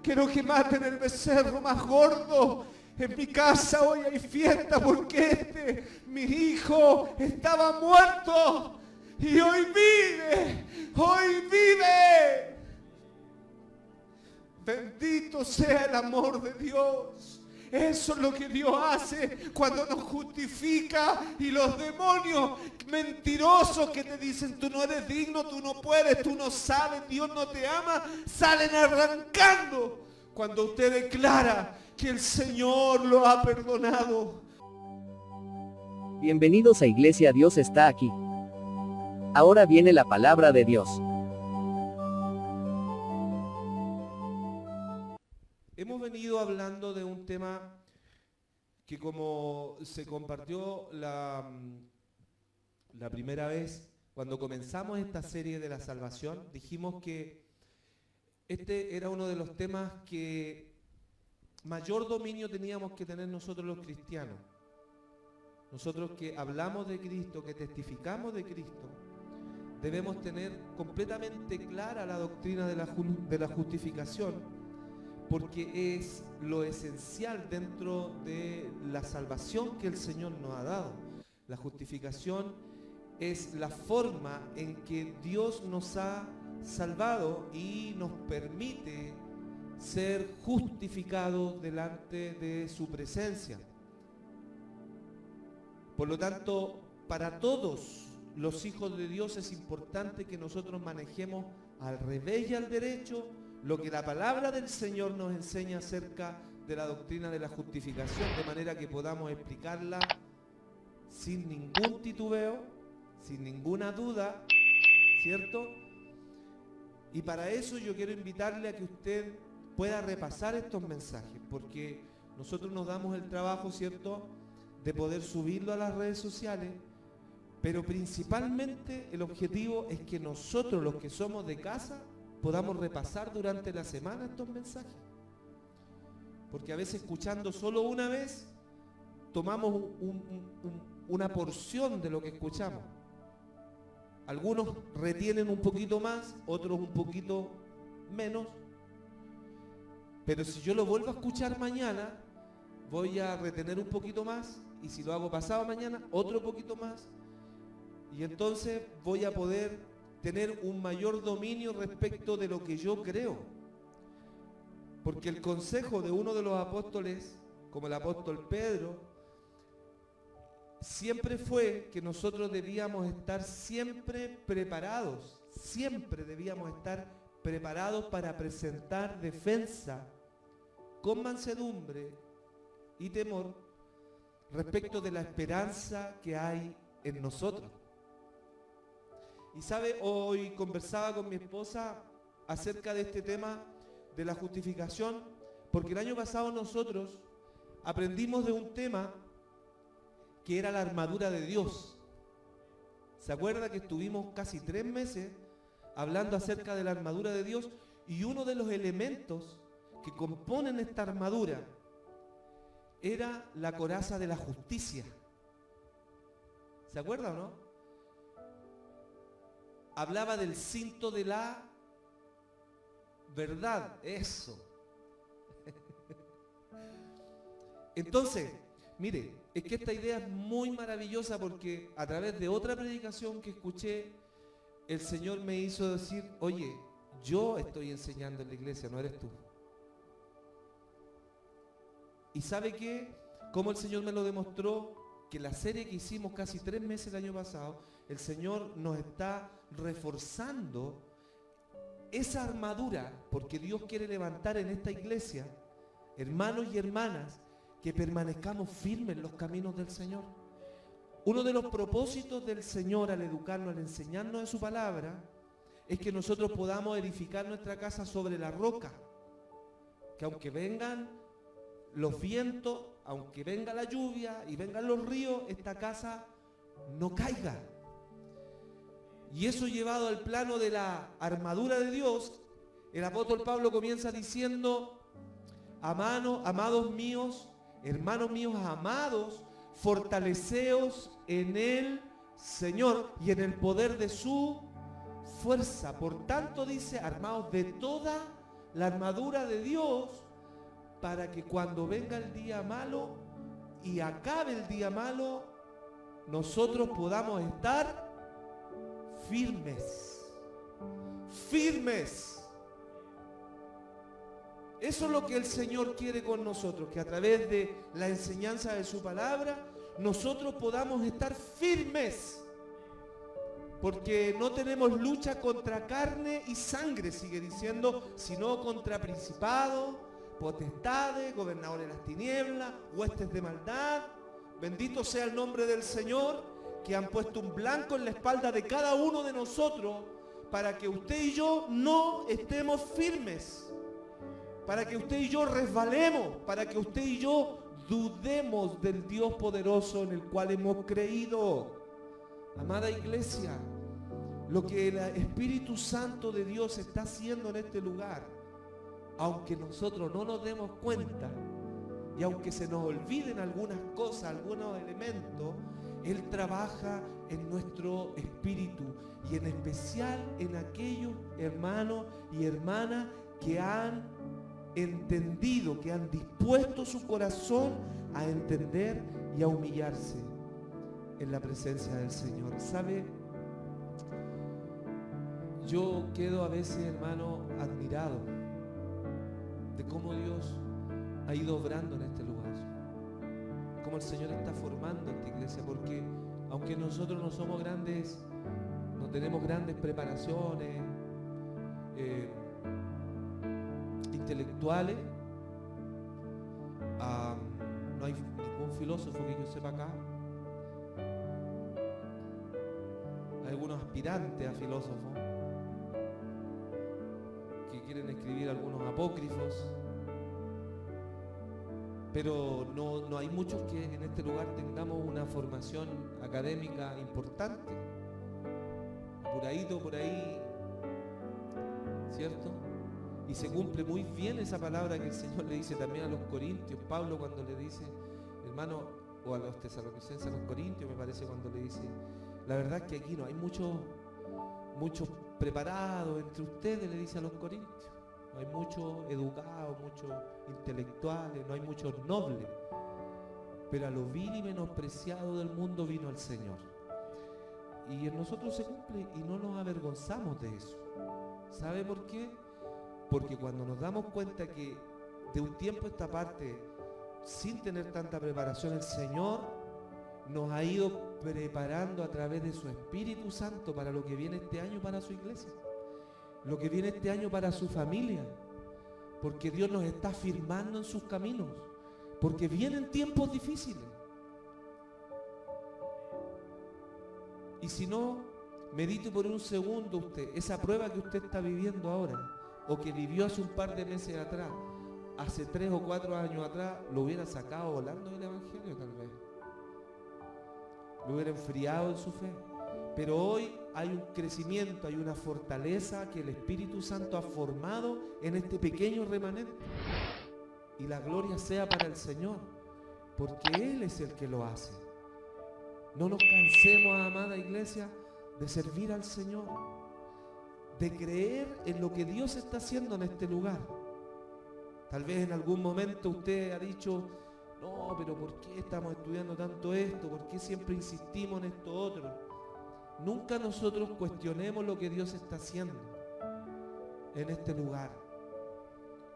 Quiero que maten el becerro más gordo. En mi casa hoy hay fiesta porque mi hijo, estaba muerto y hoy vive, hoy vive. Bendito sea el amor de Dios. Eso es lo que Dios hace cuando nos justifica, y los demonios mentirosos que te dicen tú no eres digno, tú no puedes, tú no sabes, Dios no te ama, salen arrancando cuando usted declara que el Señor lo ha perdonado. Bienvenidos a Iglesia, Dios está aquí. Ahora viene la palabra de Dios. Hemos venido hablando de un tema que, como se compartió la primera vez, cuando comenzamos esta serie de la salvación, dijimos que este era uno de los temas que mayor dominio teníamos que tener nosotros los cristianos. Nosotros que hablamos de Cristo, que testificamos de Cristo, debemos tener completamente clara la doctrina de la justificación, porque es lo esencial dentro de la salvación que el Señor nos ha dado. La justificación es la forma en que Dios nos ha salvado y nos permite ser justificados delante de su presencia. Por lo tanto, para todos los hijos de Dios es importante que nosotros manejemos al revés y al derecho lo que la palabra del Señor nos enseña acerca de la doctrina de la justificación, de manera que podamos explicarla sin ningún titubeo, sin ninguna duda, ¿cierto? Y para eso yo quiero invitarle a que usted pueda repasar estos mensajes, porque nosotros nos damos el trabajo, ¿cierto?, de poder subirlo a las redes sociales, pero principalmente el objetivo es que nosotros, los que somos de casa, podamos repasar durante la semana estos mensajes. Porque a veces, escuchando solo una vez, tomamos una porción de lo que escuchamos. Algunos retienen un poquito más, otros un poquito menos. Pero si yo lo vuelvo a escuchar mañana, voy a retener un poquito más, y si lo hago pasado mañana, otro poquito más. Y entonces voy a poder tener un mayor dominio respecto de lo que yo creo. Porque el consejo de uno de los apóstoles, como el apóstol Pedro, siempre fue que nosotros debíamos estar siempre preparados, siempre debíamos estar preparados para presentar defensa con mansedumbre y temor respecto de la esperanza que hay en nosotros. Y sabe, hoy conversaba con mi esposa acerca de este tema de la justificación, porque el año pasado nosotros aprendimos de un tema que era la armadura de Dios. ¿Se acuerda que estuvimos casi 3 meses hablando acerca de la armadura de Dios? Y uno de los elementos que componen esta armadura era la coraza de la justicia. ¿Se acuerda o no? Hablaba del cinto de la verdad, eso. Entonces, mire, es que esta idea es muy maravillosa, porque a través de otra predicación que escuché, el Señor me hizo decir, oye, yo estoy enseñando en la iglesia, no eres tú. ¿Y sabe qué? Como el Señor me lo demostró, que la serie que hicimos casi 3 meses el año pasado, el Señor nos está reforzando esa armadura, porque Dios quiere levantar en esta iglesia hermanos y hermanas que permanezcamos firmes en los caminos del Señor. Uno de los propósitos del Señor al educarnos, al enseñarnos de su palabra, es que nosotros podamos edificar nuestra casa sobre la roca, que aunque vengan los vientos, aunque venga la lluvia y vengan los ríos, esta casa no caiga. Y eso llevado al plano de la armadura de Dios, el apóstol Pablo comienza diciendo, amados míos, hermanos míos amados, fortaleceos en el Señor y en el poder de su fuerza. Por tanto, dice, armaos de toda la armadura de Dios, para que cuando venga el día malo y acabe el día malo, nosotros podamos estar firmes. Firmes. Eso es lo que el Señor quiere con nosotros, que a través de la enseñanza de su palabra, nosotros podamos estar firmes. Porque no tenemos lucha contra carne y sangre, sigue diciendo, sino contra principados, potestades, gobernadores de las tinieblas, huestes de maldad. Bendito sea el nombre del Señor, que han puesto un blanco en la espalda de cada uno de nosotros, para que usted y yo no estemos firmes, para que usted y yo resbalemos, para que usted y yo dudemos del Dios poderoso en el cual hemos creído. Amada iglesia, lo que el Espíritu Santo de Dios está haciendo en este lugar, aunque nosotros no nos demos cuenta y aunque se nos olviden algunas cosas, algunos elementos, Él trabaja en nuestro espíritu y en especial en aquellos hermanos y hermanas que han entendido, que han dispuesto su corazón a entender y a humillarse en la presencia del Señor. ¿Sabe? Yo quedo a veces, hermano, admirado de cómo Dios ha ido obrando en este lugar, cómo el Señor está formando esta iglesia, porque aunque nosotros no somos grandes, no tenemos grandes preparaciones intelectuales, no hay ningún filósofo que yo sepa acá. Hay algunos aspirantes a filósofos que quieren escribir algunos apócrifos, pero no hay muchos que en este lugar tengamos una formación académica importante, apuradito por ahí, ¿cierto? Y se cumple muy bien esa palabra que el Señor le dice también a los corintios, Pablo cuando le dice, hermano, o a los tesalonicenses, a los corintios me parece, cuando le dice, la verdad es que aquí no hay muchos preparados entre ustedes, le dice a los corintios. No hay muchos educados, muchos intelectuales, no hay muchos nobles. Pero a lo vil y menospreciado del mundo vino el Señor. Y en nosotros se cumple y no nos avergonzamos de eso. ¿Sabe por qué? Porque cuando nos damos cuenta que de un tiempo a esta parte, sin tener tanta preparación, el Señor nos ha ido preparando a través de su Espíritu Santo para lo que viene este año para su iglesia, lo que viene este año para su familia, porque Dios nos está firmando en sus caminos, porque vienen tiempos difíciles. Y si no, medite por un segundo usted, esa prueba que usted está viviendo ahora, o que vivió hace un par de meses atrás, hace 3 o 4 años atrás, lo hubiera sacado volando del Evangelio tal vez. Lo hubiera enfriado en su fe. Pero hoy hay un crecimiento, hay una fortaleza que el Espíritu Santo ha formado en este pequeño remanente. Y la gloria sea para el Señor, porque Él es el que lo hace. No nos cansemos, amada iglesia, de servir al Señor, de creer en lo que Dios está haciendo en este lugar. Tal vez en algún momento usted ha dicho, no, pero ¿por qué estamos estudiando tanto esto? ¿Por qué siempre insistimos en esto otro? Nunca nosotros cuestionemos lo que Dios está haciendo en este lugar,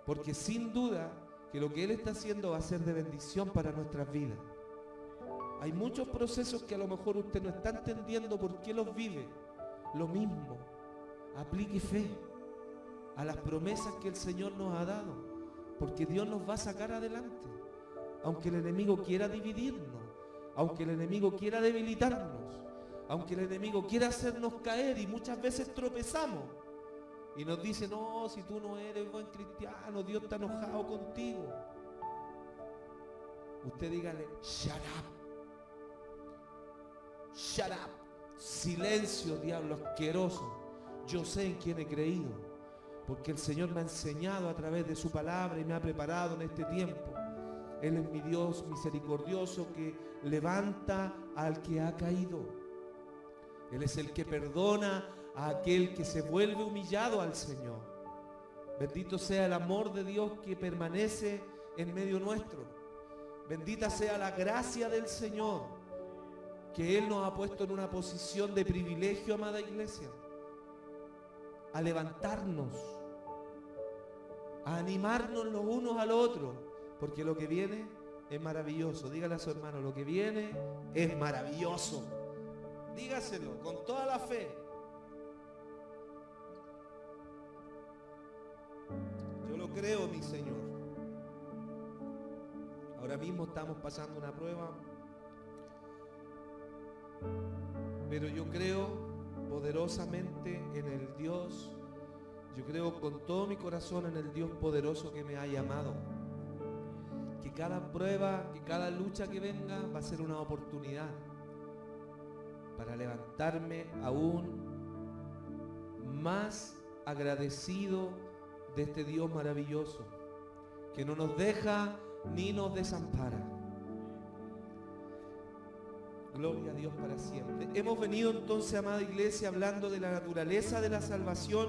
porque sin duda que lo que Él está haciendo va a ser de bendición para nuestras vidas. Hay muchos procesos que a lo mejor usted no está entendiendo por qué los vive. Lo mismo, aplique fe a las promesas que el Señor nos ha dado, porque Dios nos va a sacar adelante. Aunque el enemigo quiera dividirnos, aunque el enemigo quiera debilitarnos, aunque el enemigo quiera hacernos caer, y muchas veces tropezamos y nos dice, no, si tú no eres buen cristiano, Dios está enojado contigo. Usted dígale, shut up, shut up, silencio, diablo asqueroso, yo sé en quién he creído, porque el Señor me ha enseñado a través de su palabra y me ha preparado en este tiempo. Él es mi Dios misericordioso que levanta al que ha caído. Él es el que perdona a aquel que se vuelve humillado al Señor. Bendito sea el amor de Dios que permanece en medio nuestro. Bendita sea la gracia del Señor, que Él nos ha puesto en una posición de privilegio, amada iglesia, a levantarnos, a animarnos los unos al otro, porque lo que viene es maravilloso. Dígale a su hermano, lo que viene es maravilloso. Dígaselo con toda la fe. Yo lo creo, mi Señor. Ahora mismo estamos pasando una prueba, pero yo creo poderosamente en el Dios. Yo creo con todo mi corazón en el Dios poderoso que me ha llamado. Que cada prueba, que cada lucha que venga va a ser una oportunidad para levantarme aún más agradecido de este Dios maravilloso, que no nos deja ni nos desampara. Gloria a Dios para siempre. Hemos venido entonces, amada iglesia, hablando de la naturaleza de la salvación.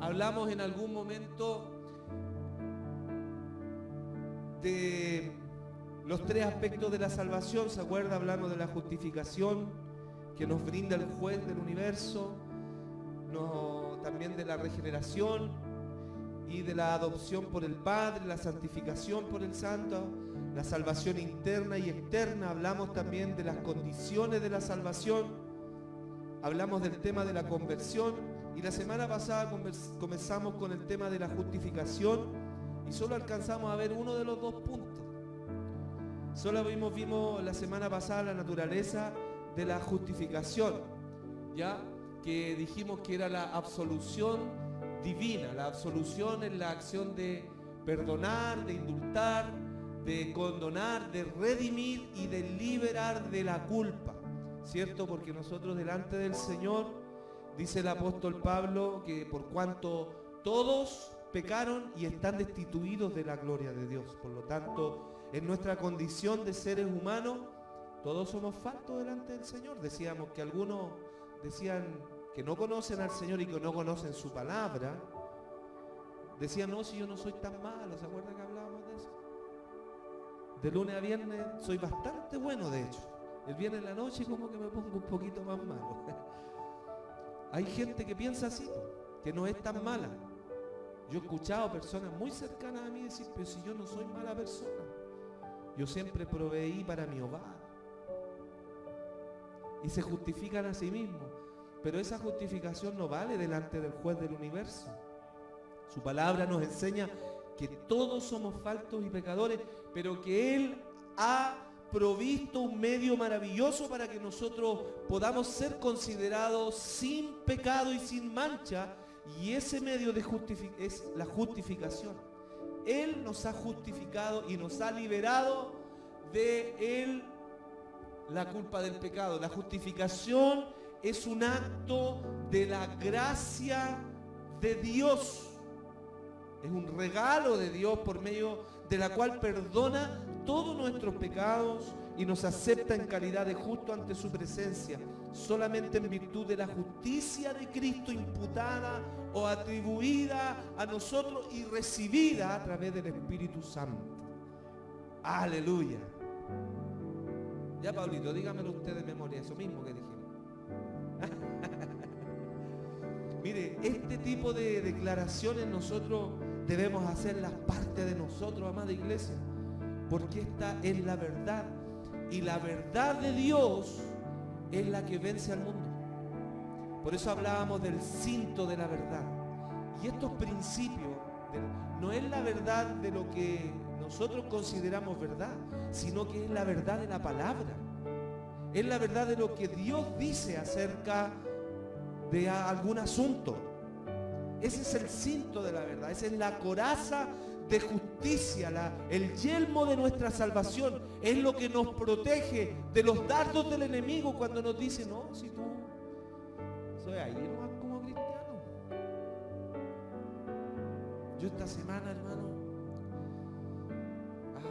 Hablamos en algún momento de los tres aspectos de la salvación. ¿Se acuerda? Hablamos de la justificación que nos brinda el juez del universo, también de la regeneración y de la adopción por el Padre, la santificación por el Santo, la salvación interna y externa. Hablamos también de las condiciones de la salvación, hablamos del tema de la conversión, y la semana pasada comenzamos con el tema de la justificación y solo alcanzamos a ver uno de los dos puntos. Solo vimos la semana pasada la naturaleza de la justificación, ya que dijimos que era la absolución divina. La absolución es la acción de perdonar, de indultar, de condonar, de redimir y de liberar de la culpa, ¿cierto? Porque nosotros delante del Señor, dice el apóstol Pablo, que por cuanto todos pecaron y están destituidos de la gloria de Dios. Por lo tanto, en nuestra condición de seres humanos, todos somos faltos delante del Señor. Decíamos que algunos decían que no conocen al Señor y que no conocen su palabra. Decían, no, si yo no soy tan malo. ¿Se acuerdan que hablábamos de eso? De lunes a viernes soy bastante bueno, de hecho. El viernes en la noche como que me pongo un poquito más malo. Hay gente que piensa así, que no es tan mala. Yo he escuchado personas muy cercanas a mí decir, pero si yo no soy mala persona, yo siempre proveí para mi hogar. Y se justifican a sí mismos. Pero esa justificación no vale delante del juez del universo. Su palabra nos enseña que todos somos faltos y pecadores, pero que Él ha provisto un medio maravilloso para que nosotros podamos ser considerados sin pecado y sin mancha, y ese medio es la justificación. Él nos ha justificado y nos ha liberado de la culpa del pecado. La justificación es un acto de la gracia de Dios. Es un regalo de Dios por medio de la cual perdona todos nuestros pecados y nos acepta en calidad de justo ante su presencia, solamente en virtud de la justicia de Cristo imputada o atribuida a nosotros y recibida a través del Espíritu Santo. Aleluya. Ya, Pablito, dígamelo usted de memoria, eso mismo que dijimos. Mire, este tipo de declaraciones nosotros debemos hacerlas parte de nosotros, amada iglesia, porque esta es la verdad, y la verdad de Dios es la que vence al mundo. Por eso hablábamos del cinto de la verdad, y estos principios no es la verdad de lo que nosotros consideramos verdad, sino que es la verdad de la palabra, es la verdad de lo que Dios dice acerca de algún asunto. Ese es el cinto de la verdad, esa es la coraza de justicia, el yelmo de nuestra salvación, es lo que nos protege de los dardos del enemigo cuando nos dice, no, si tú soy ahí nomás como cristiano. Yo esta semana, hermano,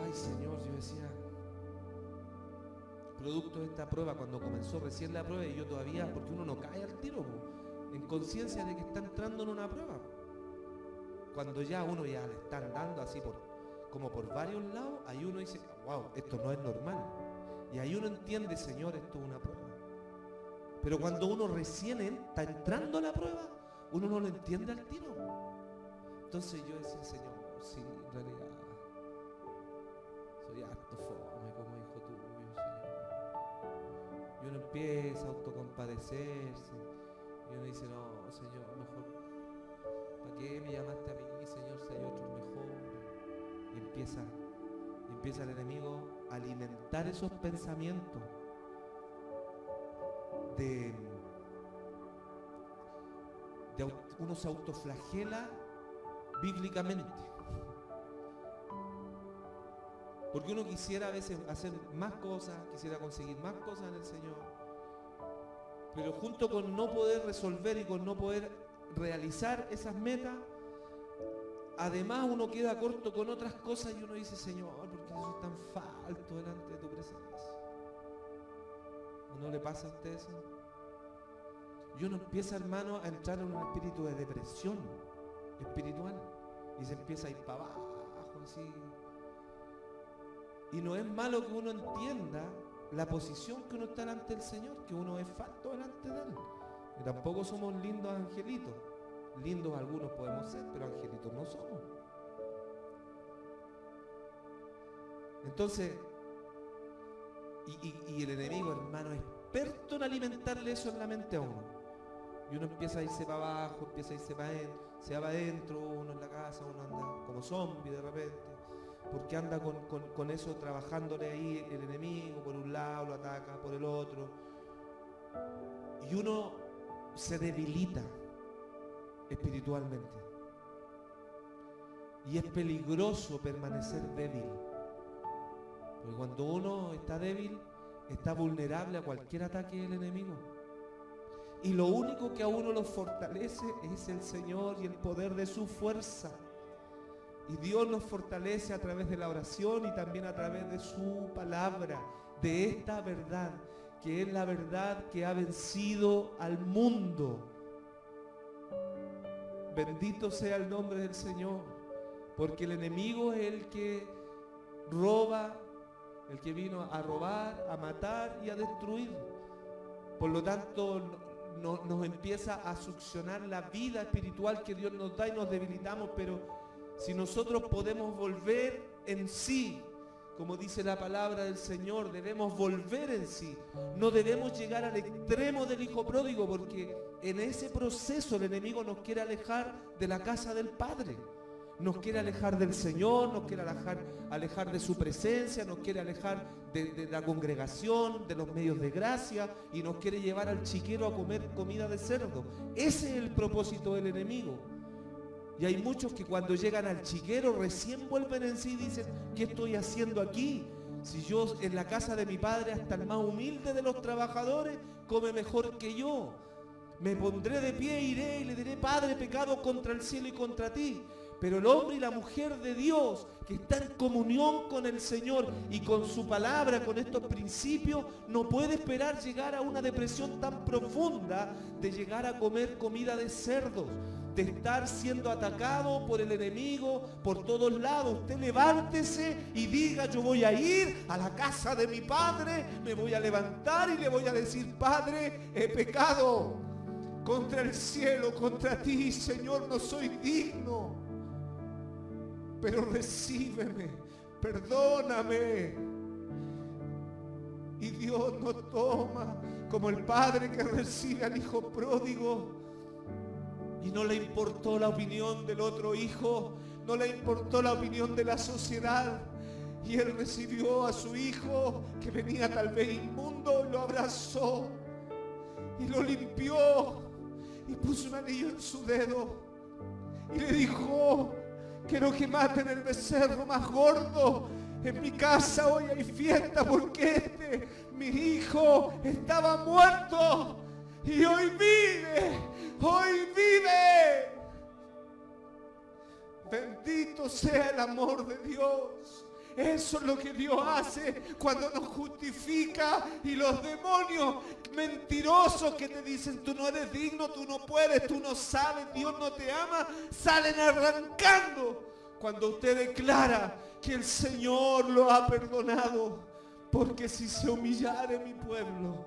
ay Señor, yo decía, producto de esta prueba, cuando comenzó recién la prueba, y yo todavía, porque uno no cae al tiro, en conciencia de que está entrando en una prueba. cuando ya uno ya le están dando así como por varios lados, ahí uno dice, wow, esto no es normal. Y ahí uno entiende, Señor, esto es una prueba. Pero cuando uno recién está entrando a la prueba, uno no lo entiende al tiro. Entonces yo decía, Señor, sí, en realidad soy harto fome como hijo tuyo, Señor. Y uno empieza a autocompadecerse. Y uno dice, no, Señor, mejor, ¿para qué me llamaste a mí, Señor, si hay otros mejor? Y empieza el enemigo a alimentar esos pensamientos uno se autoflagela bíblicamente. Porque uno quisiera a veces hacer más cosas, quisiera conseguir más cosas en el Señor. Pero junto con no poder resolver y con no poder realizar esas metas, además uno queda corto con otras cosas y uno dice, Señor, ¿por qué soy tan falto delante de tu presencia? ¿No le pasa a usted eso? Y uno empieza, hermano, a entrar en un espíritu de depresión espiritual y se empieza a ir para abajo así. Y no es malo que uno entienda la posición que uno está delante del Señor, que uno es falto delante de Él. Que tampoco somos lindos angelitos. Lindos algunos podemos ser, pero angelitos no somos. Entonces, y el enemigo, hermano, es experto en alimentarle eso en la mente a uno. Y uno empieza a irse para abajo, empieza a irse para adentro, se va para adentro, uno en la casa, uno anda como zombie de repente, porque anda con eso trabajándole ahí el enemigo, por un lado lo ataca, por el otro. Y uno se debilita espiritualmente. Y es peligroso permanecer débil. Porque cuando uno está débil, está vulnerable a cualquier ataque del enemigo. Y lo único que a uno lo fortalece es el Señor y el poder de su fuerza. Y Dios nos fortalece a través de la oración y también a través de su palabra, de esta verdad, que es la verdad que ha vencido al mundo. Bendito sea el nombre del Señor, porque el enemigo es el que roba, el que vino a robar, a matar y a destruir. Por lo tanto, nos empieza a succionar la vida espiritual que Dios nos da y nos debilitamos, pero si nosotros podemos volver en sí, como dice la palabra del Señor, debemos volver en sí. No debemos llegar al extremo del hijo pródigo, porque en ese proceso el enemigo nos quiere alejar de la casa del Padre. Nos quiere alejar del Señor, nos quiere alejar de su presencia, nos quiere alejar de la congregación, de los medios de gracia, y nos quiere llevar al chiquero a comer comida de cerdo. Ese es el propósito del enemigo. Y hay muchos que cuando llegan al chiquero recién vuelven en sí y dicen, ¿qué estoy haciendo aquí? Si yo en la casa de mi padre, hasta el más humilde de los trabajadores come mejor que yo. Me pondré de pie, iré y le diré, Padre, pecado contra el cielo y contra ti. Pero el hombre y la mujer de Dios que está en comunión con el Señor y con su palabra, con estos principios, no puede esperar llegar a una depresión tan profunda de llegar a comer comida de cerdos, de estar siendo atacado por el enemigo por todos lados. Usted levántese y diga, yo voy a ir a la casa de mi Padre, me voy a levantar y le voy a decir, Padre, he pecado contra el cielo, contra ti, Señor, no soy digno. Pero recíbeme, perdóname. Y Dios nos toma como el padre que recibe al hijo pródigo. Y no le importó la opinión del otro hijo, no le importó la opinión de la sociedad. Y él recibió a su hijo, que venía tal vez inmundo, y lo abrazó y lo limpió y puso un anillo en su dedo y le dijo, quiero que maten el becerro más gordo. En mi casa hoy hay fiesta porque mi hijo, estaba muerto y hoy vive, hoy vive. Bendito sea el amor de Dios. Eso es lo que Dios hace cuando nos justifica, y los demonios mentirosos que te dicen tú no eres digno, tú no puedes, tú no sabes, Dios no te ama, salen arrancando cuando usted declara que el Señor lo ha perdonado. Porque si se humillare mi pueblo,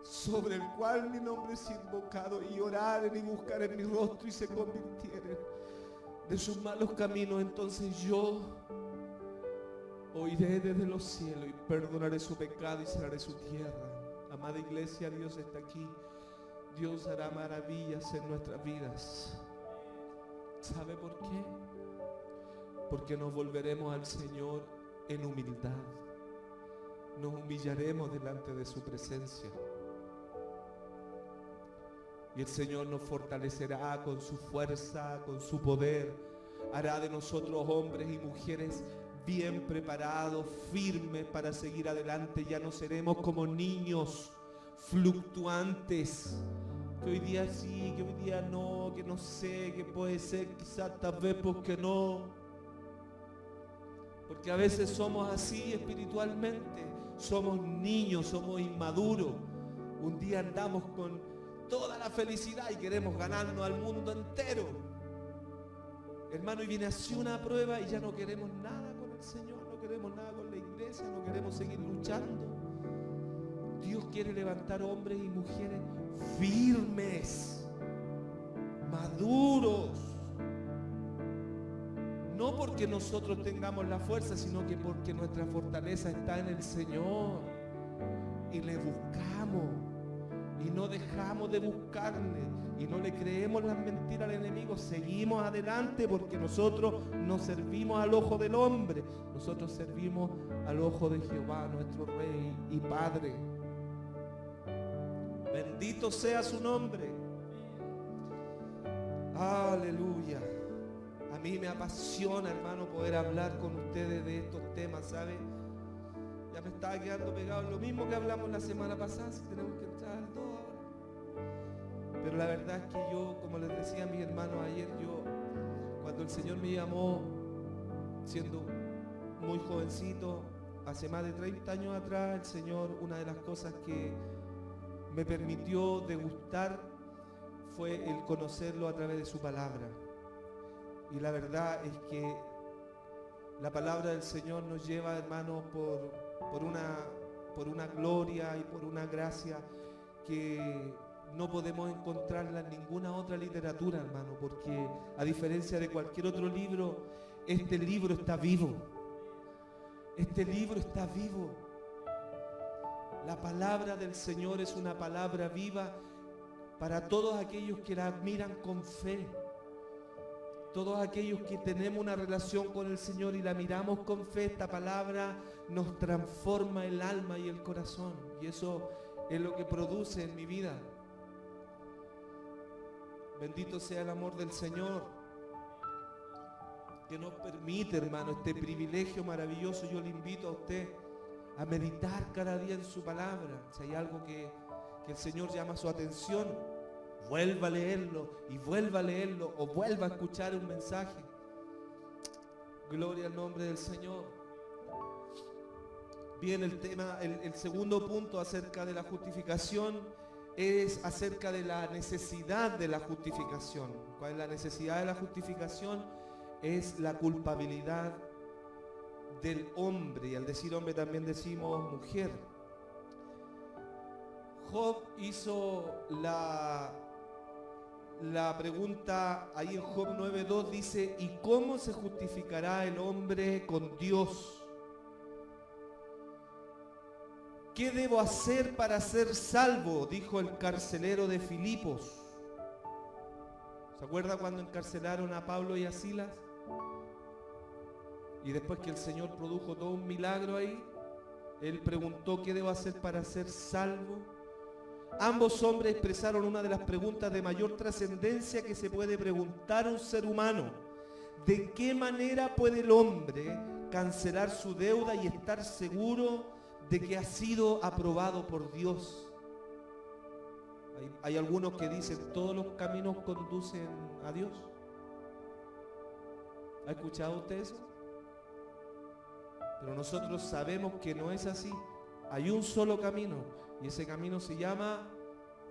sobre el cual mi nombre es invocado, y oraren y buscaren mi rostro y se convirtieren de sus malos caminos, entonces yo oiré desde los cielos y perdonaré su pecado y sanaré su tierra. Amada iglesia, Dios está aquí. Dios hará maravillas en nuestras vidas. ¿Sabe por qué? Porque nos volveremos al Señor en humildad. Nos humillaremos delante de su presencia. Y el Señor nos fortalecerá con su fuerza, con su poder. Hará de nosotros hombres y mujeres bien preparados, firmes para seguir adelante. Ya no seremos como niños fluctuantes, que hoy día sí, que hoy día no, que no sé, que puede ser quizás tal vez porque no. Porque a veces somos así espiritualmente, somos niños, somos inmaduros. Un día andamos con toda la felicidad y queremos ganarnos al mundo entero, hermano, y viene así una prueba y ya no queremos nada con el Señor, no queremos nada con la iglesia, no queremos seguir luchando. Dios quiere levantar hombres y mujeres firmes, maduros, no porque nosotros tengamos la fuerza, sino que porque nuestra fortaleza está en el Señor, y le buscamos. Y no dejamos de buscarle, y no le creemos las mentiras al enemigo. Seguimos adelante porque nosotros no servimos al ojo del hombre, nosotros servimos al ojo de Jehová, nuestro Rey y Padre. Bendito sea su nombre. Aleluya. A mí me apasiona, hermano, poder hablar con ustedes de estos temas, ¿sabe? Ya me estaba quedando pegado en lo mismo que hablamos la semana pasada, si tenemos que entrar al 2 ahora. Pero la verdad es que yo, como les decía a mis hermanos ayer, cuando el Señor me llamó, siendo muy jovencito, hace más de 30 años atrás, el Señor, una de las cosas que me permitió degustar fue el conocerlo a través de su palabra. Y la verdad es que la palabra del Señor nos lleva, hermanos, por una gloria y por una gracia que no podemos encontrarla en ninguna otra literatura, hermano, porque a diferencia de cualquier otro libro, este libro está vivo. Este libro está vivo. La palabra del Señor es una palabra viva para todos aquellos que la admiran con fe. Todos aquellos que tenemos una relación con el Señor y la miramos con fe, esta palabra nos transforma el alma y el corazón. Y eso es lo que produce en mi vida. Bendito sea el amor del Señor, que nos permite, hermano, este privilegio maravilloso. Yo le invito a usted a meditar cada día en su palabra. Si hay algo que el Señor llama su atención, vuelva a leerlo y vuelva a leerlo, o vuelva a escuchar un mensaje. Gloria al nombre del Señor. Bien, el tema, el segundo punto acerca de la justificación es acerca de la necesidad de la justificación. ¿Cuál es la necesidad de la justificación? Es la culpabilidad del hombre, y al decir hombre también decimos mujer. Job hizo la pregunta ahí en Job 9:2, dice: ¿y cómo se justificará el hombre con Dios? ¿Qué debo hacer para ser salvo?, dijo el carcelero de Filipos. ¿Se acuerda cuando encarcelaron a Pablo y a Silas? Y después que el Señor produjo todo un milagro ahí, él preguntó: ¿qué debo hacer para ser salvo? Ambos hombres expresaron una de las preguntas de mayor trascendencia que se puede preguntar a un ser humano: ¿de qué manera puede el hombre cancelar su deuda y estar seguro de que ha sido aprobado por Dios? Hay algunos que dicen: todos los caminos conducen a Dios. ¿Ha escuchado usted eso? Pero nosotros sabemos que no es así. Hay un solo camino y ese camino se llama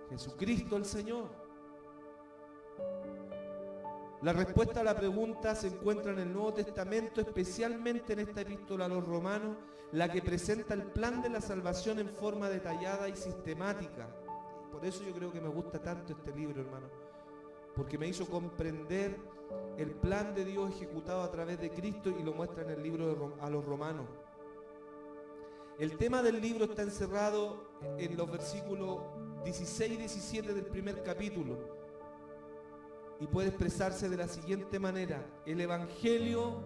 Jesucristo el Señor. La respuesta a la pregunta se encuentra en el Nuevo Testamento, especialmente en esta epístola a los Romanos, la que presenta el plan de la salvación en forma detallada y sistemática. Por eso yo creo que me gusta tanto este libro, hermano, porque me hizo comprender el plan de Dios ejecutado a través de Cristo y lo muestra en el libro a los Romanos. El tema del libro está encerrado en los versículos 16 y 17 del primer capítulo y puede expresarse de la siguiente manera: el Evangelio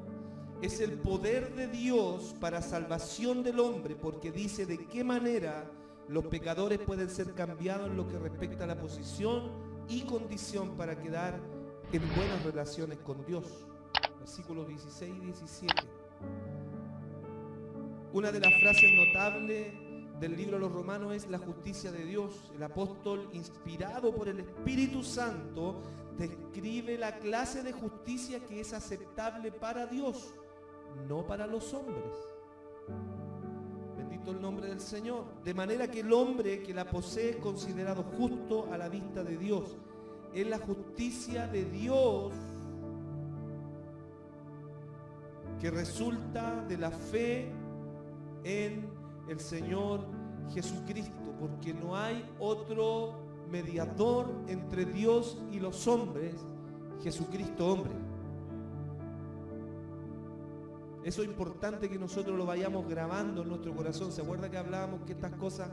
es el poder de Dios para salvación del hombre, porque dice de qué manera los pecadores pueden ser cambiados en lo que respecta a la posición y condición para quedar en buenas relaciones con Dios. Versículos 16 y 17. Una de las frases notables del libro de los Romanos es la justicia de Dios. El apóstol, inspirado por el Espíritu Santo, describe la clase de justicia que es aceptable para Dios, no para los hombres. Bendito el nombre del Señor. De manera que el hombre que la posee es considerado justo a la vista de Dios. Es la justicia de Dios que resulta de la fe en el Señor Jesucristo, porque no hay otro mediador entre Dios y los hombres, Jesucristo hombre. Eso es importante que nosotros lo vayamos grabando en nuestro corazón. ¿Se acuerda que hablábamos que estas cosas,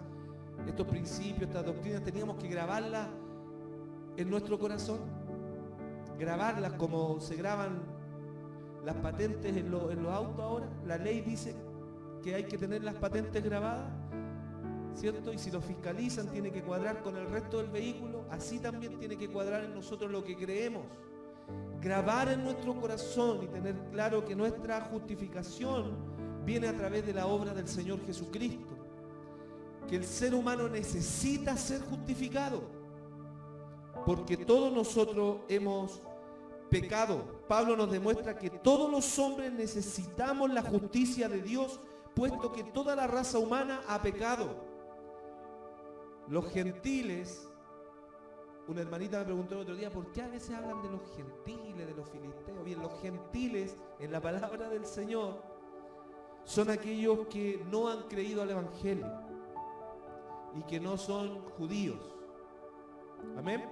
estos principios, estas doctrinas, teníamos que grabarlas en nuestro corazón? Grabarlas como se graban las patentes en los autos ahora. La ley dice que hay que tener las patentes grabadas, ¿cierto? Y si lo fiscalizan tiene que cuadrar con el resto del vehículo. Así también tiene que cuadrar en nosotros lo que creemos. Grabar en nuestro corazón y tener claro que nuestra justificación viene a través de la obra del Señor Jesucristo. Que el ser humano necesita ser justificado, porque todos nosotros hemos pecado. Pablo nos demuestra que todos los hombres necesitamos la justicia de Dios, puesto que toda la raza humana ha pecado. Los gentiles, una hermanita me preguntó el otro día, ¿por qué a veces hablan de los gentiles, de los filisteos? Bien, los gentiles, en la palabra del Señor, son aquellos que no han creído al Evangelio y que no son judíos. Amén.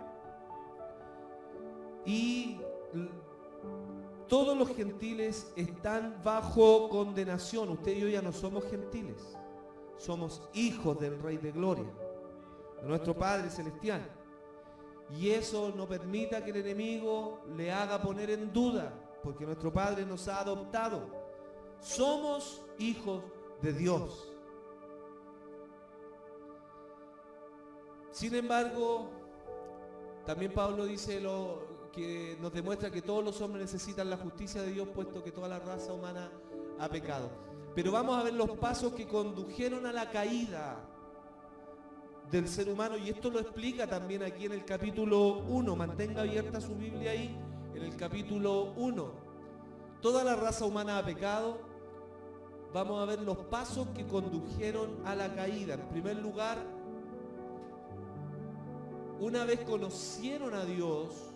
Y todos los gentiles están bajo condenación. Usted y yo ya no somos gentiles, somos hijos del Rey de Gloria, de nuestro Padre Celestial. Y eso no permita que el enemigo le haga poner en duda, porque nuestro Padre nos ha adoptado. Somos hijos de Dios. Sin embargo, también Pablo dice que nos demuestra que todos los hombres necesitan la justicia de Dios, puesto que toda la raza humana ha pecado. Pero vamos a ver los pasos que condujeron a la caída del ser humano, y esto lo explica también aquí en el capítulo 1. Mantenga abierta su Biblia ahí, en el capítulo 1. Toda la raza humana ha pecado. Vamos a ver los pasos que condujeron a la caída. En primer lugar, una vez conocieron a Dios,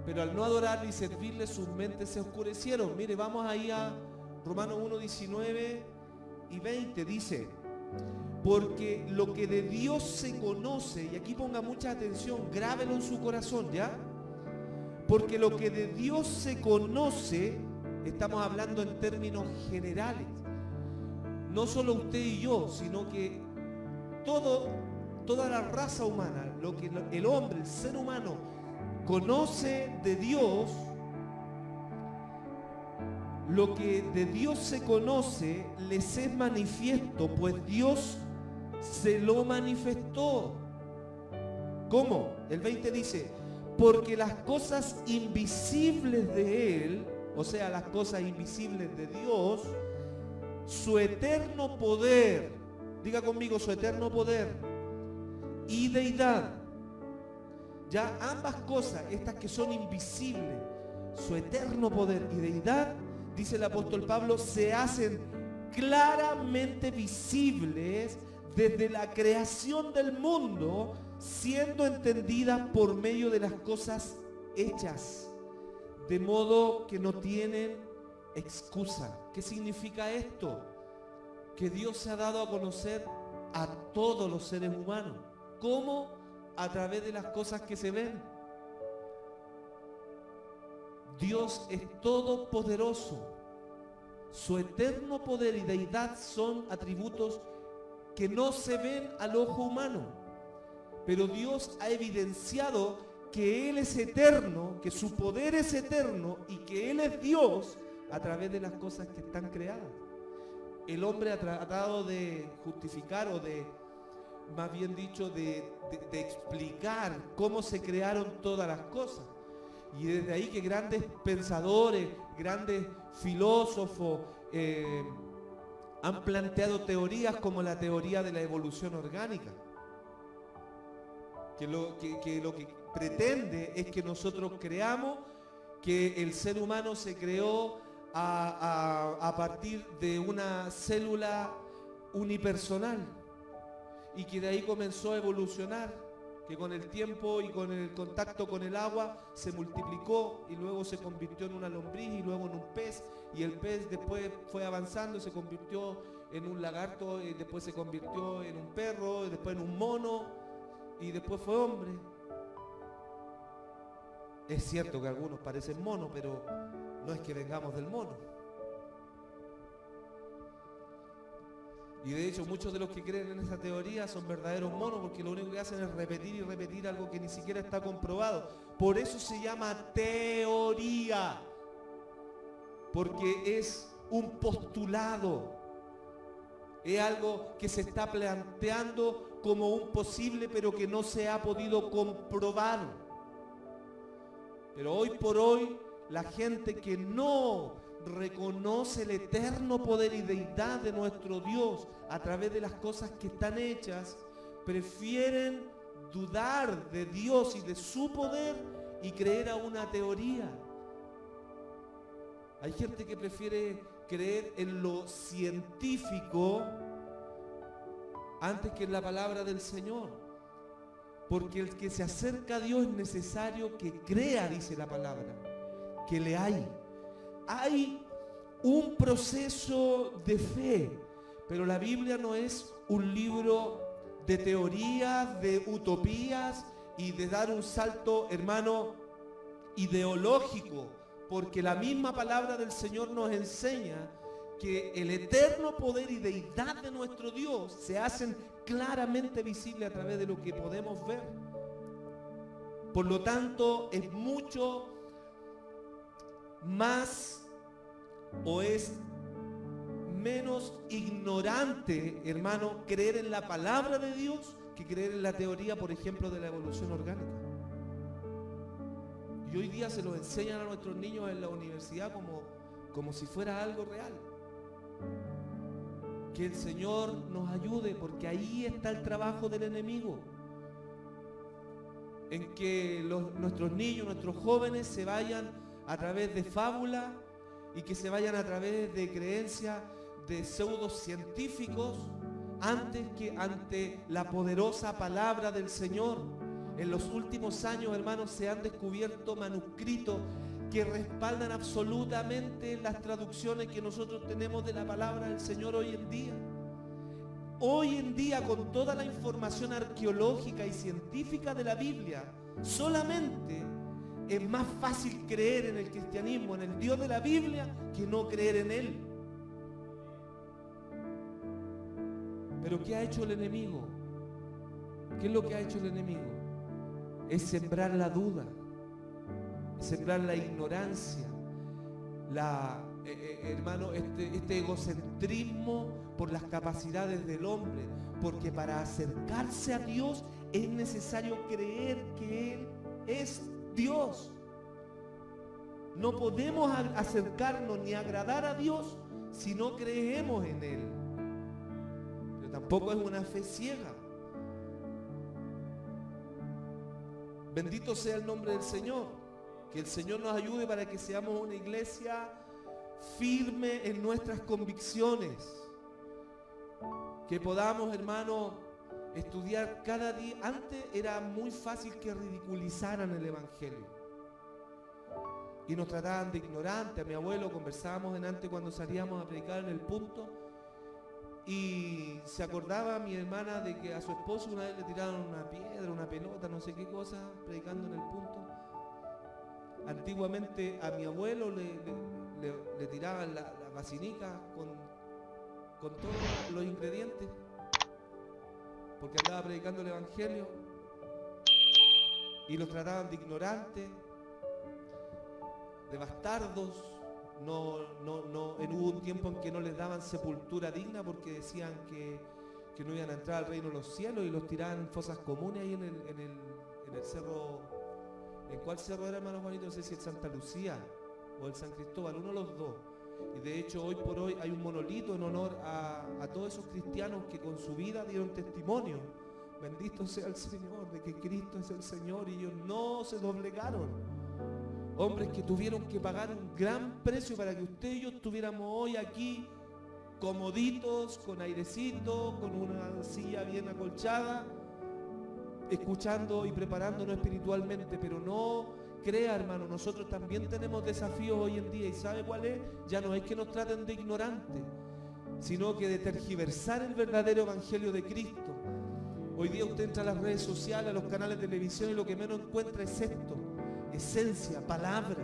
pero al no adorarle y servirle, sus mentes se oscurecieron. Mire, vamos ahí a Romanos 1, 19 y 20. Dice: porque lo que de Dios se conoce, y aquí ponga mucha atención, grábelo en su corazón, ¿ya? Porque lo que de Dios se conoce, estamos hablando en términos generales, no solo usted y yo, sino que toda la raza humana, lo que el hombre, el ser humano, conoce de Dios. Lo que de Dios se conoce les es manifiesto, pues Dios se lo manifestó. ¿Cómo? El 20 dice: porque las cosas invisibles de Él, o sea, las cosas invisibles de Dios, su eterno poder, diga conmigo, su eterno poder y deidad. Ya ambas cosas, estas que son invisibles, su eterno poder y deidad, dice el apóstol Pablo, se hacen claramente visibles desde la creación del mundo, siendo entendidas por medio de las cosas hechas, de modo que no tienen excusa. ¿Qué significa esto? Que Dios se ha dado a conocer a todos los seres humanos. ¿Cómo? A través de las cosas que se ven. Dios es todopoderoso. Su eterno poder y deidad son atributos que no se ven al ojo humano. Pero Dios ha evidenciado que Él es eterno, que su poder es eterno y que Él es Dios a través de las cosas que están creadas. El hombre ha tratado de justificar o de, más bien dicho, de explicar cómo se crearon todas las cosas. Y desde ahí que grandes pensadores, grandes filósofos han planteado teorías como la teoría de la evolución orgánica. Que lo que pretende es que nosotros creamos que el ser humano se creó a partir de una célula unipersonal y que de ahí comenzó a evolucionar, que con el tiempo y con el contacto con el agua se multiplicó y luego se convirtió en una lombriz y luego en un pez, y el pez después fue avanzando y se convirtió en un lagarto y después se convirtió en un perro y después en un mono y después fue hombre. Es cierto que algunos parecen monos, pero no es que vengamos del mono. Y de hecho muchos de los que creen en esa teoría son verdaderos monos, porque lo único que hacen es repetir y repetir algo que ni siquiera está comprobado. Por eso se llama teoría, porque es un postulado, es algo que se está planteando como un posible, pero que no se ha podido comprobar. Pero hoy por hoy, la gente que no reconoce el eterno poder y deidad de nuestro Dios a través de las cosas que están hechas, prefieren dudar de Dios y de su poder y creer a una teoría. Hay gente que prefiere creer en lo científico antes que en la palabra del Señor. Porque el que se acerca a Dios es necesario que crea, dice la palabra, que le hay. Hay un proceso de fe, pero la Biblia no es un libro de teorías, de utopías y de dar un salto, hermano, ideológico, porque la misma palabra del Señor nos enseña que el eterno poder y deidad de nuestro Dios se hacen claramente visibles a través de lo que podemos ver. Por lo tanto, es mucho más o es menos ignorante, hermano, creer en la palabra de Dios que creer en la teoría, por ejemplo, de la evolución orgánica. Y hoy día se lo enseñan a nuestros niños en la universidad como si fuera algo real. Que el Señor nos ayude, porque ahí está el trabajo del enemigo. En que nuestros niños, nuestros jóvenes se vayan a través de fábula y que se vayan a través de creencias de pseudocientíficos antes que ante la poderosa palabra del Señor. En los últimos años, hermanos, se han descubierto manuscritos que respaldan absolutamente las traducciones que nosotros tenemos de la palabra del Señor hoy en día. Hoy en día, con toda la información arqueológica y científica de la Biblia, solamente es más fácil creer en el cristianismo, en el Dios de la Biblia, que no creer en Él. Pero ¿qué ha hecho el enemigo? ¿Qué es lo que ha hecho el enemigo? Es sembrar la duda, sembrar la ignorancia, hermano, este egocentrismo por las capacidades del hombre, porque para acercarse a Dios es necesario creer que Él es Dios. No podemos acercarnos ni agradar a Dios si no creemos en Él. Pero tampoco es una fe ciega. Bendito sea el nombre del Señor. Que el Señor nos ayude para que seamos una iglesia firmes en nuestras convicciones. Que podamos, hermano, estudiar cada día. Antes era muy fácil que ridiculizaran el Evangelio y nos trataban de ignorantes. A mi abuelo conversábamos antes cuando salíamos a predicar en el punto, y se acordaba mi hermana de que a su esposo una vez le tiraron una piedra, una pelota, no sé qué cosa, predicando en el punto. Antiguamente a mi abuelo le tiraban la vacinica con todos los ingredientes, porque andaba predicando el Evangelio, y los trataban de ignorantes, de bastardos. Hubo un tiempo en que no les daban sepultura digna porque decían que no iban a entrar al reino de los cielos, y los tiraban en fosas comunes ahí en el cerro. ¿En cuál cerro era, hermano Juanito? No sé si el Santa Lucía o el San Cristóbal, uno de los dos. Y de hecho hoy por hoy hay un monolito en honor a todos esos cristianos que con su vida dieron testimonio. Bendito sea el Señor de que Cristo es el Señor, y ellos no se doblegaron. Hombres que tuvieron que pagar un gran precio para que usted y yo estuviéramos hoy aquí comoditos, con airecito, con una silla bien acolchada, escuchando y preparándonos espiritualmente. Pero no crea, hermano, nosotros también tenemos desafíos hoy en día. ¿Y sabe cuál es? Ya no es que nos traten de ignorantes, sino que de tergiversar el verdadero evangelio de Cristo. Hoy día usted entra a las redes sociales, a los canales de televisión, y lo que menos encuentra es esto: esencia, palabra,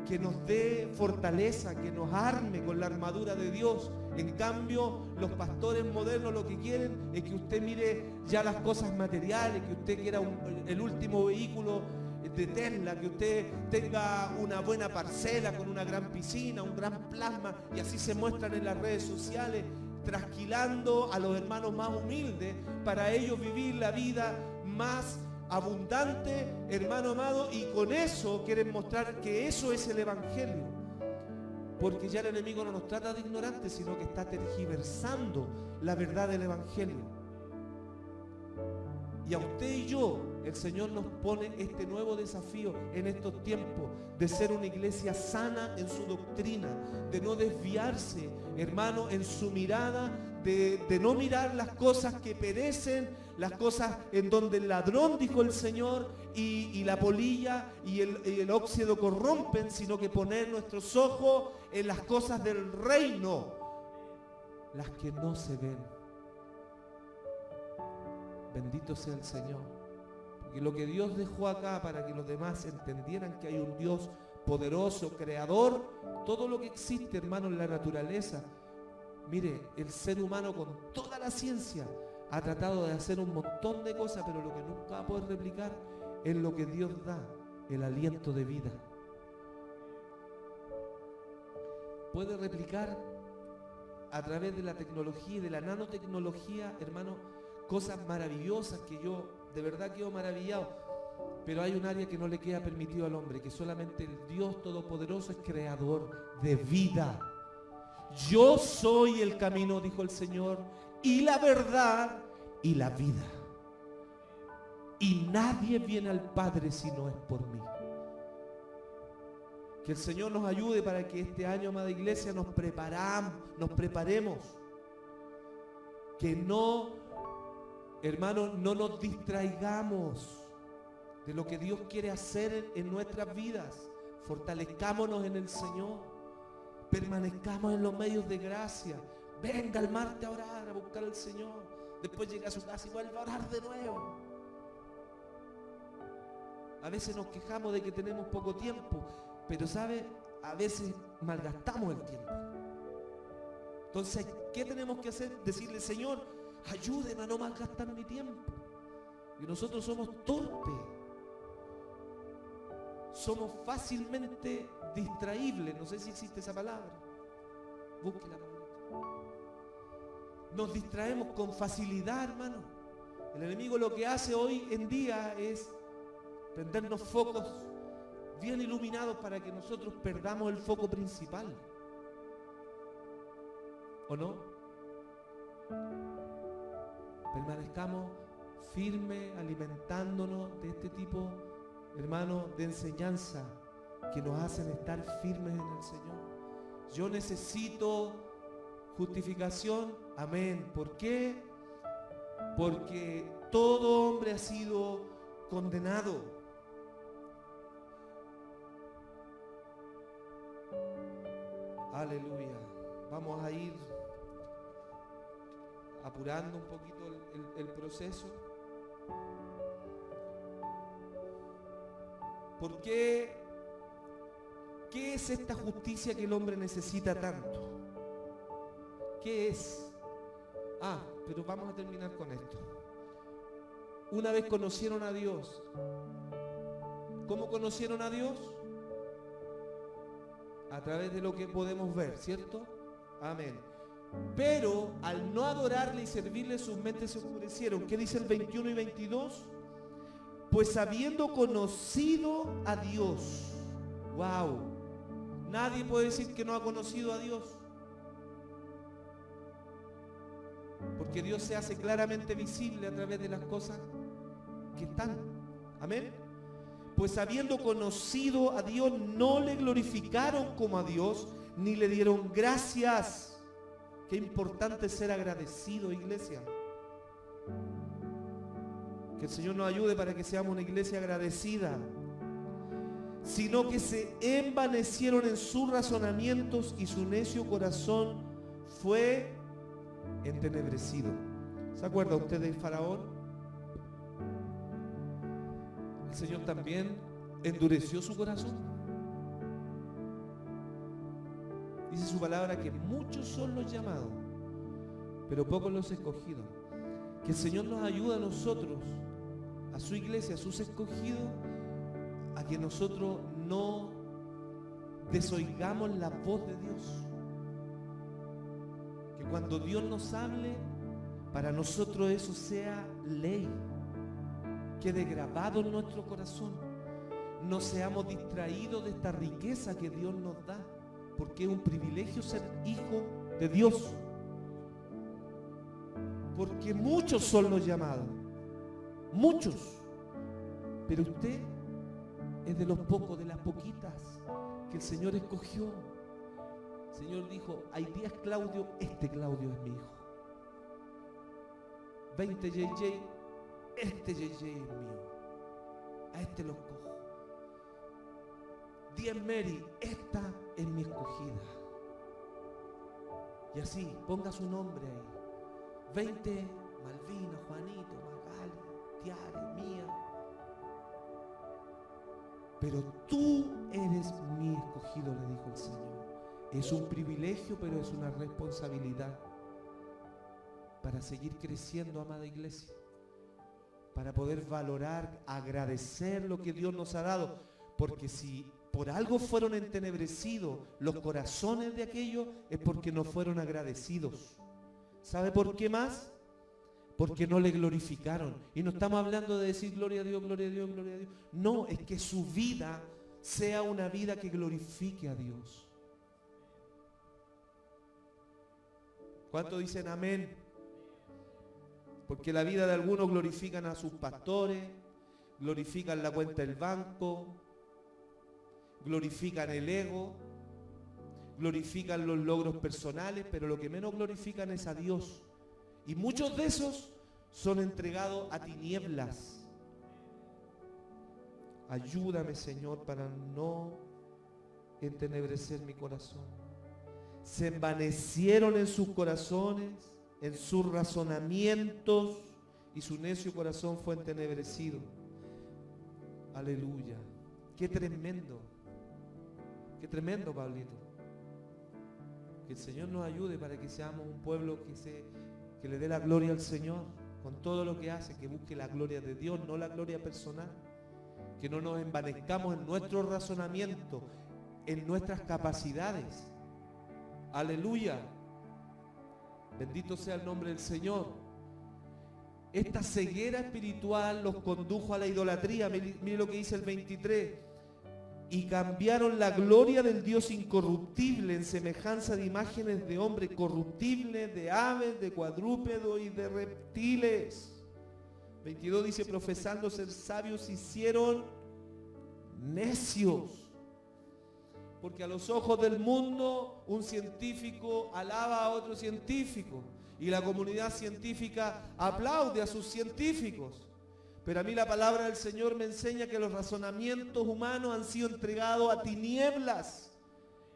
que nos dé fortaleza, que nos arme con la armadura de Dios. En cambio, los pastores modernos lo que quieren es que usted mire ya las cosas materiales, que usted quiera el último vehículo de Tesla, que usted tenga una buena parcela con una gran piscina, un gran plasma, y así se muestran en las redes sociales, trasquilando a los hermanos más humildes para ellos vivir la vida más abundante, hermano amado, y con eso quieren mostrar que eso es el evangelio. Porque ya el enemigo no nos trata de ignorantes, sino que está tergiversando la verdad del evangelio. Y a usted y yo, el Señor nos pone este nuevo desafío en estos tiempos, de ser una iglesia sana en su doctrina, de no desviarse, hermano, en su mirada, de no mirar las cosas que perecen, las cosas en donde el ladrón, dijo el Señor, y la polilla y el óxido corrompen, sino que poner nuestros ojos en las cosas del reino, las que no se ven. Bendito sea el Señor. Porque lo que Dios dejó acá para que los demás entendieran que hay un Dios poderoso, creador, todo lo que existe, hermano, en la naturaleza. Mire, el ser humano con toda la ciencia ha tratado de hacer un montón de cosas, pero lo que nunca va a poder replicar es lo que Dios da, el aliento de vida. Puede replicar a través de la tecnología y de la nanotecnología, hermano, cosas maravillosas que yo de verdad quedo maravillado. Pero hay un área que no le queda permitido al hombre, que solamente el Dios Todopoderoso es creador de vida. Yo soy el camino, dijo el Señor, y la verdad y la vida. Y nadie viene al Padre si no es por mí. Que el Señor nos ayude para que este año, amada iglesia, nos preparemos. Que no, hermanos, no nos distraigamos de lo que Dios quiere hacer en nuestras vidas. Fortalezcámonos en el Señor. Permanezcamos en los medios de gracia. Venga el martes a orar, a buscar al Señor. Después llega a su casa y vuelve a orar de nuevo. A veces nos quejamos de que tenemos poco tiempo, pero ¿sabe? A veces malgastamos el tiempo. Entonces, ¿qué tenemos que hacer? Decirle: Señor, ayúdeme a no malgastar mi tiempo. Y nosotros somos torpes. Somos fácilmente distraíbles. No sé si existe esa palabra. Búsquela. Nos distraemos con facilidad, hermano. El enemigo lo que hace hoy en día es prendernos focos bien iluminados para que nosotros perdamos el foco principal. ¿O no? Permanezcamos firmes, alimentándonos de este tipo, hermano, de enseñanza que nos hacen estar firmes en el Señor. Yo necesito justificación. Amén. ¿Por qué? Porque todo hombre ha sido condenado. Aleluya. Vamos a ir apurando un poquito el proceso. ¿Por qué? ¿Qué es esta justicia que el hombre necesita tanto? ¿Qué es? Pero vamos a terminar con esto. Una vez conocieron a Dios. ¿Cómo conocieron a Dios? A través de lo que podemos ver, ¿cierto? Amén. Pero al no adorarle y servirle, sus mentes se oscurecieron. ¿Qué dice el 21 y 22? Pues habiendo conocido a Dios. ¡Wow! Nadie puede decir que no ha conocido a Dios. Porque Dios se hace claramente visible a través de las cosas que están. Amén. Pues habiendo conocido a Dios, no le glorificaron como a Dios, ni le dieron gracias. Qué importante ser agradecido, iglesia. Que el Señor nos ayude para que seamos una iglesia agradecida. Sino que se envanecieron en sus razonamientos y su necio corazón fue entenebrecido. ¿Se acuerda usted del faraón? El Señor también endureció su corazón. Dice su palabra que muchos son los llamados, pero pocos los escogidos. Que el Señor nos ayude a nosotros, a su iglesia, a sus escogidos, a que nosotros no desoigamos la voz de Dios. Que cuando Dios nos hable, para nosotros eso sea ley, quede grabado en nuestro corazón. No seamos distraídos de esta riqueza que Dios nos da, porque es un privilegio ser hijo de Dios. Porque muchos son los llamados, muchos, pero usted es de los pocos, de las poquitas que el Señor escogió. El Señor dijo: hay 10 Claudio, este Claudio es mi hijo. 20 JJ, este JJ es mío, a este lo escojo. 10 Mary, esta es mi escogida. Y así, ponga su nombre ahí. 20 Malvina, Juanito, Magali, Tiare, Mía. Pero tú eres mi escogido, le dijo el Señor. Es un privilegio, pero es una responsabilidad para seguir creciendo, amada iglesia, para poder valorar, agradecer lo que Dios nos ha dado, porque si por algo fueron entenebrecidos los corazones de aquellos, es porque no fueron agradecidos. ¿Sabe por qué más? Porque no le glorificaron. Y no estamos hablando de decir gloria a Dios, gloria a Dios, gloria a Dios. No, es que su vida sea una vida que glorifique a Dios. ¿Cuántos dicen amén? Porque la vida de algunos glorifican a sus pastores, glorifican la cuenta del banco, glorifican el ego, glorifican los logros personales, pero lo que menos glorifican es a Dios. Y muchos de esos son entregados a tinieblas. Ayúdame, Señor, para no entenebrecer mi corazón. Se envanecieron en sus corazones, en sus razonamientos, y su necio corazón fue entenebrecido. Aleluya. Qué tremendo. Qué tremendo, Pablito. Que el Señor nos ayude para que seamos un pueblo que le dé la gloria al Señor con todo lo que hace, que busque la gloria de Dios, no la gloria personal. Que no nos envanezcamos en nuestro razonamiento, en nuestras capacidades. Aleluya. Bendito sea el nombre del Señor. Esta ceguera espiritual los condujo a la idolatría. Mire lo que dice el 23. Y cambiaron la gloria del Dios incorruptible en semejanza de imágenes de hombre corruptibles, de aves, de cuadrúpedos y de reptiles. 22 dice: profesando ser sabios, se hicieron necios. Porque a los ojos del mundo un científico alaba a otro científico y la comunidad científica aplaude a sus científicos. Pero a mí la palabra del Señor me enseña que los razonamientos humanos han sido entregados a tinieblas.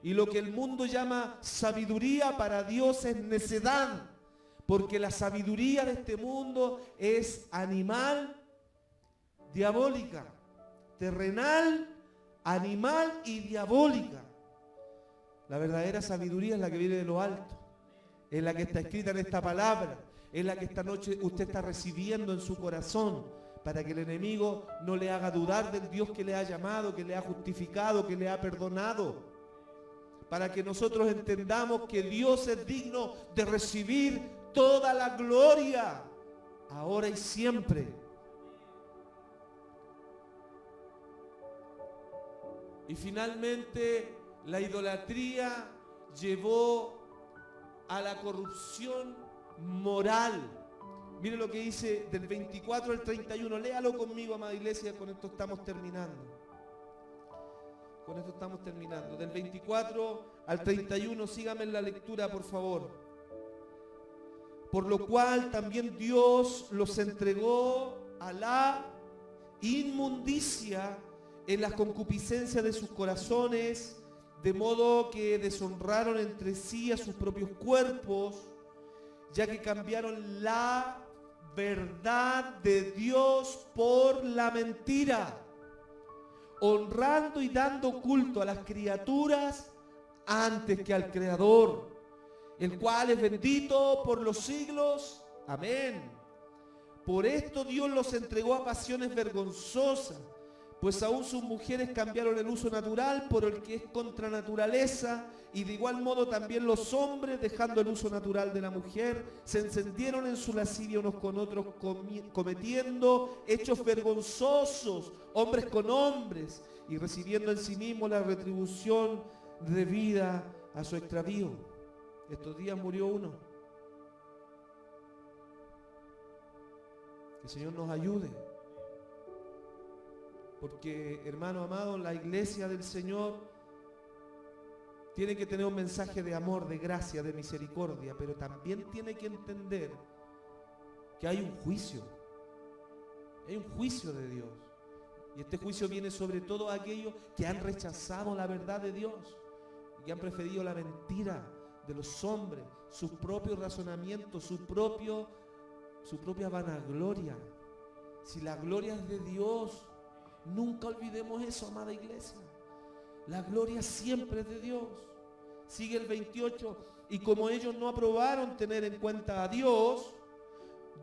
Y lo que el mundo llama sabiduría para Dios es necedad. Porque la sabiduría de este mundo es animal, diabólica, terrenal, animal y diabólica. La verdadera sabiduría es la que viene de lo alto. Es la que está escrita en esta palabra. Es la que esta noche usted está recibiendo en su corazón, para que el enemigo no le haga dudar del Dios que le ha llamado, que le ha justificado, que le ha perdonado. Para que nosotros entendamos que Dios es digno de recibir toda la gloria, ahora y siempre. Y finalmente, la idolatría llevó a la corrupción moral. Mire lo que dice del 24 al 31. Léalo conmigo, amada iglesia, con esto estamos terminando. Con esto estamos terminando. Del 24 al 31, sígame en la lectura, por favor. Por lo cual también Dios los entregó a la inmundicia en las concupiscencias de sus corazones, de modo que deshonraron entre sí a sus propios cuerpos, ya que cambiaron la verdad de Dios por la mentira, honrando y dando culto a las criaturas antes que al Creador, el cual es bendito por los siglos. Amén. Por esto Dios los entregó a pasiones vergonzosas, pues aún sus mujeres cambiaron el uso natural por el que es contra naturaleza, y de igual modo también los hombres, dejando el uso natural de la mujer, se encendieron en su lascivia unos con otros, cometiendo hechos vergonzosos, hombres con hombres, y recibiendo en sí mismo la retribución debida a su extravío. Estos días murió uno. Que el Señor nos ayude. Porque, hermano amado, la iglesia del Señor tiene que tener un mensaje de amor, de gracia, de misericordia, pero también tiene que entender que hay un juicio. Hay un juicio de Dios. Y este juicio viene sobre todo a aquellos que han rechazado la verdad de Dios y que han preferido la mentira de los hombres, sus propios razonamientos, su propia vanagloria. Si la gloria es de Dios, nunca olvidemos eso, amada iglesia. La gloria siempre es de Dios. Sigue el 28. Y como ellos no aprobaron tener en cuenta a Dios,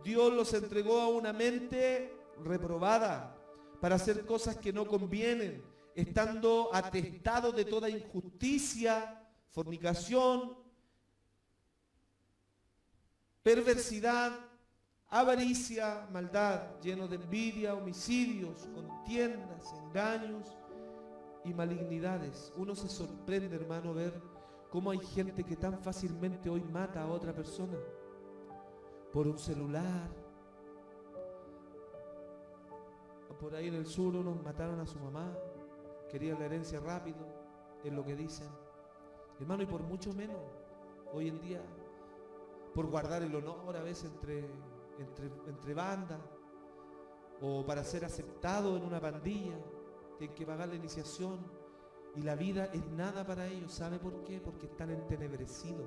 Dios los entregó a una mente reprobada para hacer cosas que no convienen, estando atestados de toda injusticia, fornicación, perversidad, avaricia, maldad, llenos de envidia, homicidios, contiendas, engaños y malignidades. Uno se sorprende, hermano, ver cómo hay gente que tan fácilmente hoy mata a otra persona por un celular. Por ahí en el sur unos mataron a su mamá, querían la herencia rápido, es lo que dicen. Hermano, y por mucho menos, hoy en día, por guardar el honor a veces entre bandas, o para ser aceptado en una pandilla, tienen que pagar la iniciación, y la vida es nada para ellos. ¿Sabe por qué? Porque están entenebrecidos,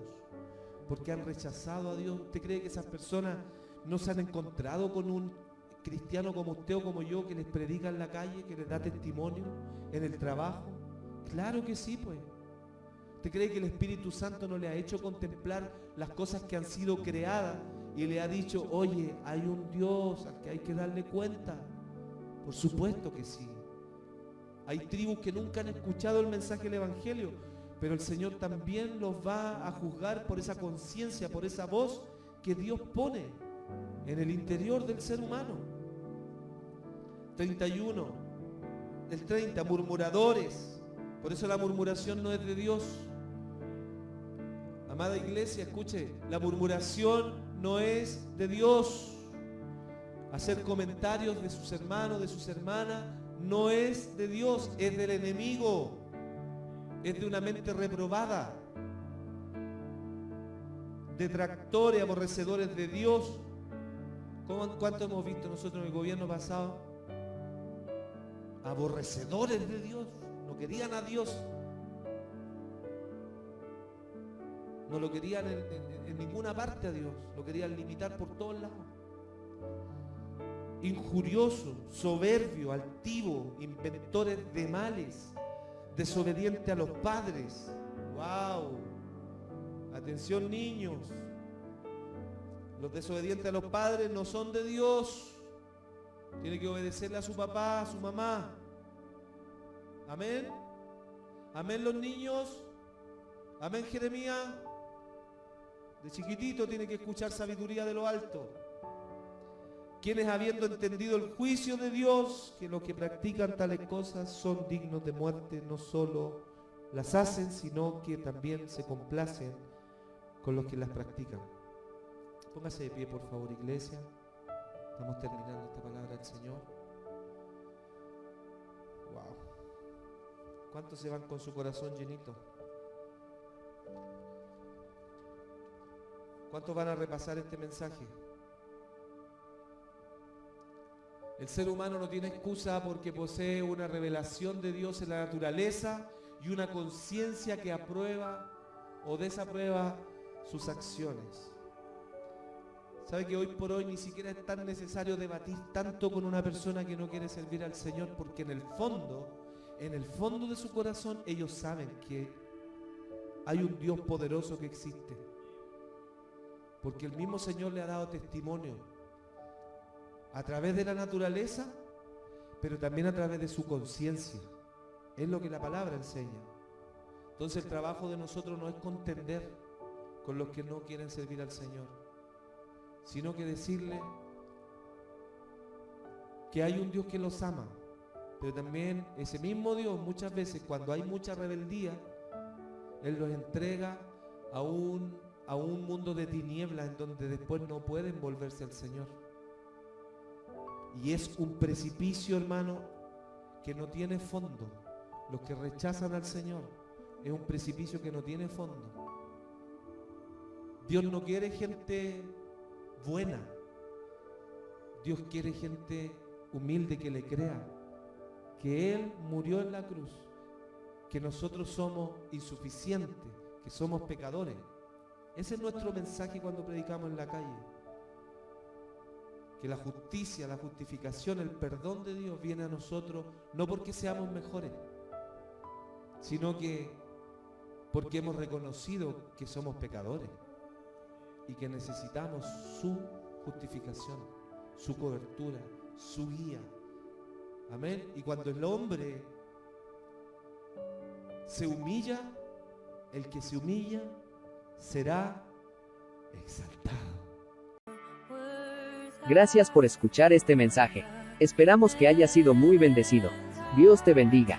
porque han rechazado a Dios. ¿Usted cree que esas personas no se han encontrado con un cristiano como usted o como yo, que les predica en la calle, que les da testimonio en el trabajo? Claro que sí, pues. ¿Usted cree que el Espíritu Santo no le ha hecho contemplar las cosas que han sido creadas y le ha dicho, oye, hay un Dios al que hay que darle cuenta? Por supuesto que sí. Hay tribus que nunca han escuchado el mensaje del Evangelio, pero el Señor también los va a juzgar por esa conciencia, por esa voz que Dios pone en el interior del ser humano. 31, el 30, murmuradores. Por eso la murmuración no es de Dios. Amada iglesia, escuche, la murmuración no es de Dios. Hacer comentarios de sus hermanos, de sus hermanas, no es de Dios, es del enemigo. es de una mente reprobada, detractores, aborrecedores de Dios. ¿Cuánto hemos visto nosotros en el gobierno pasado? Aborrecedores de Dios, no querían a Dios, no lo querían en ninguna parte a Dios, lo querían limitar por todos lados. Injurioso, soberbio, altivo, inventores de males, desobediente a los padres. ¡Wow! Atención, niños. Los desobedientes a los padres no son de Dios. Tiene que obedecerle a su papá, a su mamá. Amén. Amén, los niños. Amén, Jeremías. De chiquitito tiene que escuchar sabiduría de lo alto. Quienes, habiendo entendido el juicio de Dios, que los que practican tales cosas son dignos de muerte, no solo las hacen, sino que también se complacen con los que las practican. Póngase de pie, por favor, iglesia. Estamos terminando esta palabra del Señor. Wow. ¿Cuántos se van con su corazón llenito? ¿Cuántos van a repasar este mensaje? El ser humano no tiene excusa porque posee una revelación de Dios en la naturaleza y una conciencia que aprueba o desaprueba sus acciones. ¿Sabe que hoy por hoy ni siquiera es tan necesario debatir tanto con una persona que no quiere servir al Señor? Porque en el fondo de su corazón, ellos saben que hay un Dios poderoso que existe. Porque el mismo Señor le ha dado testimonio a través de la naturaleza, pero también a través de su conciencia. Es lo que la palabra enseña. Entonces el trabajo de nosotros no es contender con los que no quieren servir al Señor, sino que decirle que hay un Dios que los ama, pero también ese mismo Dios muchas veces, cuando hay mucha rebeldía, Él los entrega a un mundo de tinieblas en donde después no pueden volverse al Señor. Y es un precipicio, hermano, que no tiene fondo. Los que rechazan al Señor es un precipicio que no tiene fondo. Dios no quiere gente buena. Dios quiere gente humilde que le crea que Él murió en la cruz, que nosotros somos insuficientes, que somos pecadores. Ese es nuestro mensaje cuando predicamos en la calle. Que la justicia, la justificación, el perdón de Dios viene a nosotros no porque seamos mejores, sino que porque hemos reconocido que somos pecadores y que necesitamos su justificación, su cobertura, su guía. Amén. Y cuando el hombre se humilla, el que se humilla será exaltado. Gracias por escuchar este mensaje. Esperamos que haya sido muy bendecido. Dios te bendiga.